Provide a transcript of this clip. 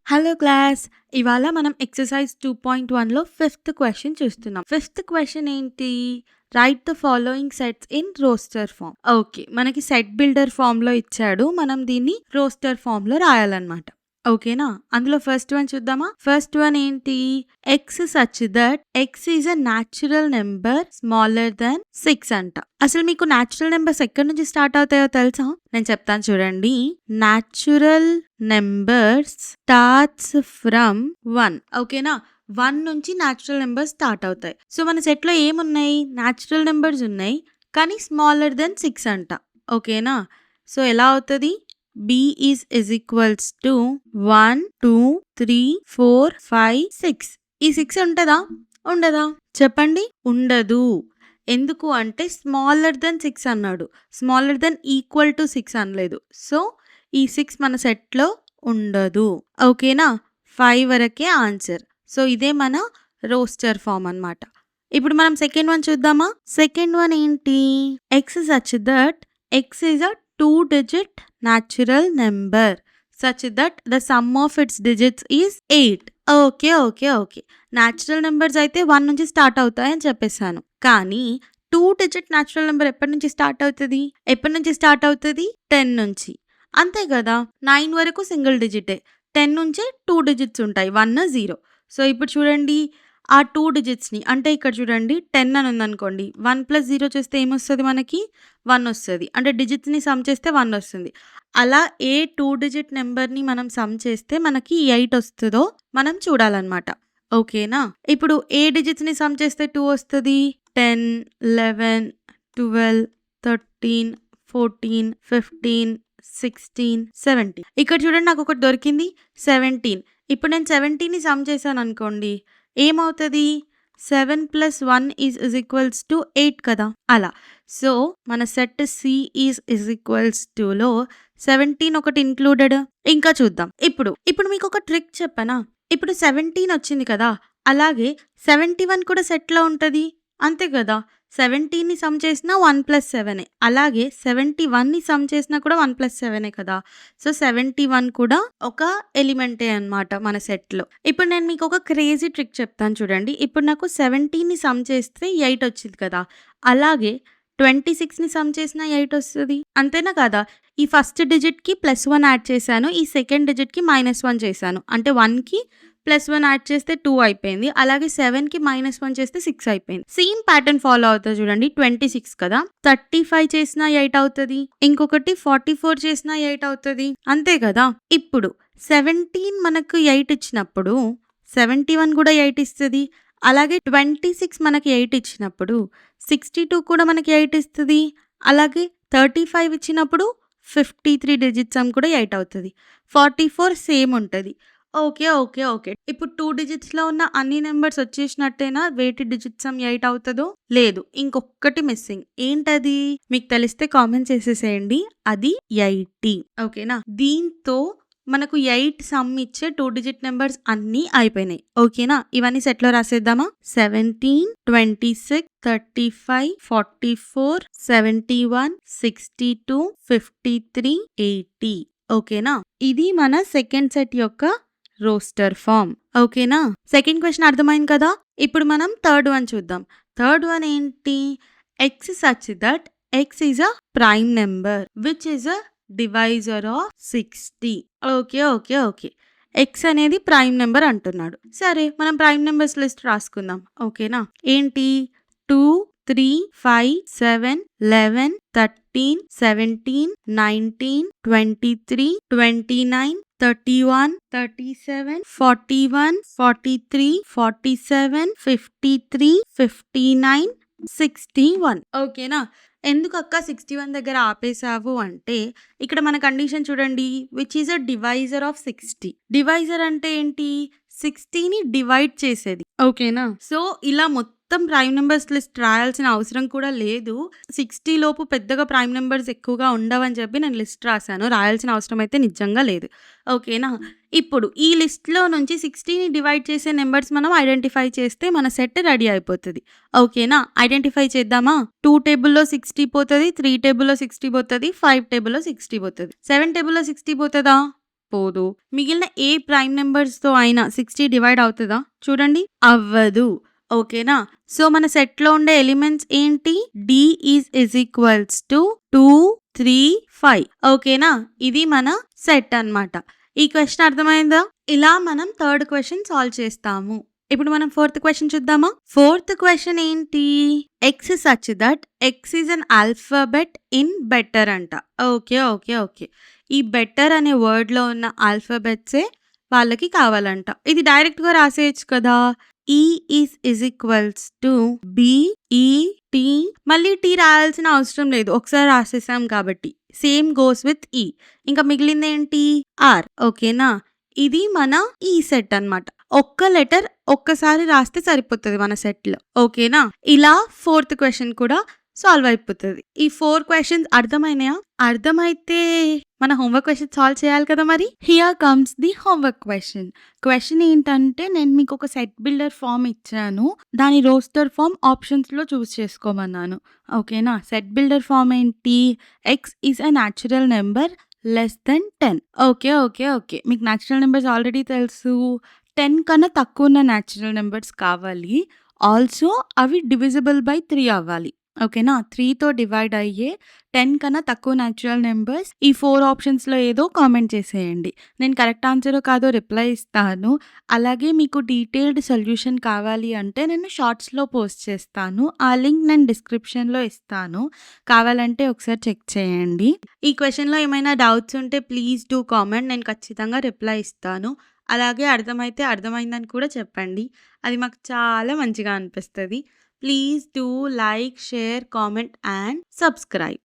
Hello class! ఇవాళ మనం exercise 2.1లో ఫిఫ్త్ క్వెషన్ చూస్తున్నాం. ఫిఫ్త్ క్వెషన్ ఏంటి? Write the following sets in roster form. Okay. మనకి సెట్ బిల్డర్ ఫార్మ్‌లో ఇచ్చాడు. మనం దీన్ని రోస్టర్ ఫార్మ్‌లో రాయాలన్నమాట. ఓకేనా? అందులో ఫస్ట్ వన్ చూద్దామా? ఫస్ట్ వన్ ఏంటి? X such that x is a natural number smaller than 6 అంట. అసలు మీకు న్యాచురల్ నెంబర్స్ ఎక్కడి నుంచి స్టార్ట్ అవుతాయో తెలుసా? నేను చెప్తాను చూడండి. Natural numbers starts from 1. ఓకేనా? 1 నుంచి న్యాచురల్ నెంబర్స్ స్టార్ట్ అవుతాయి. సో మన సెట్లో ఏమున్నాయి? న్యాచురల్ నెంబర్స్ ఉన్నాయి. కానీ స్మాలర్ దెన్ 6 అంట. ఓకేనా? సో ఎలా అవుతుంది? b is equals to 1, 2, 3, 4, 5, 6. ఈ 6 ఉంటదా? ఉండదా? చెప్పండి. ఉండదు. ఎందుకు అంటే స్మాలర్ దెన్ 6 అన్నాడు. స్మాలర్ దెన్ ఈక్వల్ టు 6 అనలేదు. సో ఈ 6 మన సెట్లో ఉండదు. ఓకేనా? 5 వరకే ఆన్సర్. సో ఇదే మన రోస్టర్ ఫార్మ్ అన్నమాట. ఇప్పుడు మనం సెకండ్ వన్ చూద్దామా? సెకండ్ వన్ ఏంటి? X such that x is a 2-digit natural number such that the sum of its digits is 8. Okay. Natural numbers అయితే 1 నుంచి స్టార్ట్ అవుతాయని చెప్పేసాను. కానీ 2-digit న్యాచురల్ నెంబర్ ఎప్పటి నుంచి స్టార్ట్ అవుతుంది? 10 నుంచి. అంతే కదా! 9 వరకు సింగిల్ డిజిటే. 10 నుంచి 2 డిజిట్స్ ఉంటాయి. 1, 0. సో ఇప్పుడు చూడండి, ఆ 2 డిజిట్స్‌ని అంటే ఇక్కడ చూడండి 10 అని ఉందనుకోండి. 1 + 0 చేస్తే ఏమొస్తది మనకి? 1 వస్తది. అంటే డిజిట్స్‌ని సమ్ చేస్తే 1 వస్తుంది. అలా ఏ 2 డిజిట్ నెంబర్‌ని మనం సమ్ చేస్తే మనకి 8 వస్తదో మనం చూడాలన్నమాట. ఓకేనా? ఇప్పుడు ఏ డిజిట్స్‌ని సమ్ చేస్తే 2 వస్తది? 10, 11, 12, 13, 14, 15, 16, 17. ఇక్కడ చూడండి నాకొకటి దొరికింది 17. ఇప్పుడు నేను 17ని సమ్ చేశాననుకోండి. ఏమవుతది? 7 + 1 ఈజ్ ఈక్వల్స్ టు 8 కదా! అలా. సో మన సెట్ సి ఈజ్ ఈక్వల్స్ టులో 17 ఒకటి ఇంక్లూడెడ్. ఇంకా చూద్దాం. ఇప్పుడు మీకొక ట్రిక్ చెప్పనా? ఇప్పుడు 17 వచ్చింది కదా! అలాగే 71 కూడా సెట్‌లో ఉంటది. అంతే కదా! 17ని సమ్ చేసినా 1 + 7. అలాగే 71ని సమ్ చేసినా కూడా 1 + 7 కదా! సో 71 కూడా ఒక ఎలిమెంటే అన్నమాట మన సెట్‌లో. ఇప్పుడు నేను మీకు ఒక క్రేజీ ట్రిక్ చెప్తాను చూడండి. ఇప్పుడు నాకు 17ని సమ్ చేస్తే 8 వచ్చింది కదా! అలాగే 26ని సమ్ చేసినా 8 వస్తది. అంతేనా కాదా? ఈ ఫస్ట్ డిజిట్‌కి +1 యాడ్ చేశాను. ఈ సెకండ్ డిజిట్‌కి -1 చేశాను. అంటే 1కి +1 యాడ్ చేస్తే 2 అయిపోయింది. అలాగే 7కి -1 చేస్తే 6 అయిపోయింది. సేమ్ ప్యాటర్న్ ఫాలో అవుతది చూడండి. 26 కదా! 35 చేసినా 8 అవుతది. ఇంకొకటి 44 చేసినా 8 అవుతది. అంతే కదా! ఇప్పుడు 17 మనకు 8 ఇచ్చినప్పుడు 71 కూడా 8 ఇస్తది. అలాగే 26 మనకి 8 ఇచ్చినప్పుడు 62 కూడా మనకి 8 ఇస్తది. అలాగే 35 ఇచ్చినప్పుడు 53 డిజిట్ సమ్ కూడా 8 అవుతది. 44 సేమ్ ఉంటది. ఓకే. ఇప్పుడు 2 డిజిట్స్‌లో ఉన్న అన్ని నంబర్స్ వచ్చేసినట్టేనా? వేటి డిజిట్ సమ్ 8 అవుతదో? లేదు. ఇంకొక్కటి మిస్సింగ్. ఏంటది? మీకు తెలిస్తే కామెంట్ చేసేసేయండి. అది 80. ఓకేనా? దీంతో మనకు 8 సమ్ ఇచ్చే 2 డిజిట్ నంబర్స్ అన్నీ అయిపోయినాయి. ఓకేనా? ఇవన్నీ సెట్‌లో రాసేద్దామా? 17, 26, 35, 44, 71, 62, 53, 80. ఓకేనా? ఇది మన సెకండ్ సెట్ యొక్క రోస్టర్ ఫార్మ్. ఓకేనా? సెకండ్ క్వెషన్ అర్థమైంది కదా! ఇప్పుడు మనం థర్డ్ వన్ చూద్దాం. థర్డ్ వన్ ఏంటి? X such that x is a prime number which is a divisor of 60. Okay. X అనేది ప్రైమ్ నెంబర్ అంటున్నాడు. సరే, మనం ప్రైమ్ నెంబర్స్ లిస్ట్ రాసుకుందాం. ఓకేనా? ఏంటి? 2, 3, 5, 7, 11, 13, 17, 19, 23, 29, 31, 37, 41, 43, 47, 53, 59, 61. ఓకేనా? ఎందుకక్క 61 దగ్గర ఆపేసావు అంటే, ఇక్కడ మన కండిషన్ చూడండి. Which is a divisor of 60. Divisor అంటే ఏంటి? 60ని డివైడ్ చేసేది. ఓకేనా? సో ఇలా మొత్తం ప్రైమ్ నెంబర్స్ లిస్ట్ రాయాల్సిన అవసరం కూడా లేదు. 60 లోపు పెద్దగా ప్రైమ్ నెంబర్స్ ఎక్కువగా ఉండవని చెప్పి నేను లిస్ట్ రాశాను. రాయాల్సిన అవసరం అయితే నిజంగా లేదు. ఓకేనా? ఇప్పుడు ఈ లిస్ట్‌లో నుంచి 60ని డివైడ్ చేసే నెంబర్స్ మనం ఐడెంటిఫై చేస్తే మన సెట్ రెడీ అయిపోతది. ఓకేనా? ఐడెంటిఫై చేద్దామా? 2 టేబుల్‌లో 60 పోతది. 3 టేబుల్‌లో 60 పోతది. 5 టేబుల్‌లో 60 పోతది. 7 టేబుల్‌లో 60 పోతదా? పోదు. మిగిలిన ఏ ప్రైమ్ నంబర్స్‌తో అయినా 60 డివైడ్ అవుతదా? చూడండి. అవ్వదు. ఓకేనా? సో, మన సెట్‌లో ఉండే ఎలిమెంట్స్ ఏంటి? D ఈజ్ ఈక్వల్స్ టు 2, 3, 5 ఓకేనా? ఇది మన సెట్ అన్నమాట. ఈ క్వెషన్ అర్థమైందా? ఇలా మనం థర్డ్ క్వెషన్ సాల్వ్ చేస్తాము. ఇప్పుడు మనం ఫోర్త్ క్వెషన్ చూద్దామా? ఫోర్త్ క్వెషన్ ఏంటి? X such that x is an alphabet in better అంట. ఓకే. ఈ బెటర్ అనే వర్డ్‌లో ఉన్న ఆల్ఫాబెట్సే వాళ్ళకి కావాలంట. ఇది డైరెక్ట్‌గా రాసేయొచ్చు కదా! ఈ ఈజ్ ఈక్వల్స్ టు బి, ఈ, టీ మళ్ళీ టీ రాయాల్సిన అవసరం లేదు. ఒకసారి రాసేసాం కాబట్టి. సేమ్ గోస్ విత్ ఈ. ఇంకా మిగిలిందేంటి? ఆర్. ఓకేనా? ఇది మన ఈ సెట్ అన్నమాట. ఒక్క లెటర్ ఒక్కసారి రాస్తే సరిపోతది మన సెట్‌లో. ఓకేనా? ఇలా ఫోర్త్ క్వెషన్ కూడా సాల్వ్ అయిపోతది. ఈ 4 క్వెషన్స్ అర్థమైనయా? అర్థమైతే మన హోంవర్క్ క్వెషన్ సాల్వ్ చేయాలి కదా మరి. Here comes the homework question. Question ఏంటంటే నేను మీకు ఒక సెట్ బిల్డర్ ఫార్మ్ ఇచ్చాను. దాని రోస్టర్ ఫార్మ్ ఆప్షన్స్‌లో చూస్ చేసుకోమన్నాను. ఓకేనా? సెట్ బిల్డర్ ఫార్మ్ ఏంటి? X is a natural number less than 10. Okay. మీకు న్యాచురల్ నంబర్స్ ఆల్రెడీ తెలుసు. 10 కన్నా తక్కువ ఉన్న న్యాచురల్ నంబర్స్ కావాలి. ఆల్సో అవి డివిజిబుల్ బై 3 అవ్వాలి. ఓకేనా? 3తో డివైడ్ అయ్యే 10 కన్నా తక్కువ న్యాచురల్ నంబర్స్ ఈ 4 ఆప్షన్స్‌లో ఏదో కామెంట్ చేసేయండి. నేను కరెక్ట్ ఆన్సరో కాదో రిప్లై ఇస్తాను. అలాగే మీకు డీటెయిల్డ్ సొల్యూషన్ కావాలి అంటే నేను షార్ట్స్‌లో పోస్ట్ చేస్తాను. ఆ లింక్ నేను డిస్క్రిప్షన్‌లో ఇస్తాను. కావాలంటే ఒకసారి చెక్ చేయండి. ఈ క్వెషన్‌లో ఏమైనా డౌట్స్ ఉంటే ప్లీజ్ డూ కామెంట్. నేను ఖచ్చితంగా రిప్లై ఇస్తాను. అలాగే అర్థమైతే అర్థమైందని కూడా చెప్పండి. అది మాకు చాలా మంచిగా అనిపిస్తది. Please do like, share, comment and subscribe.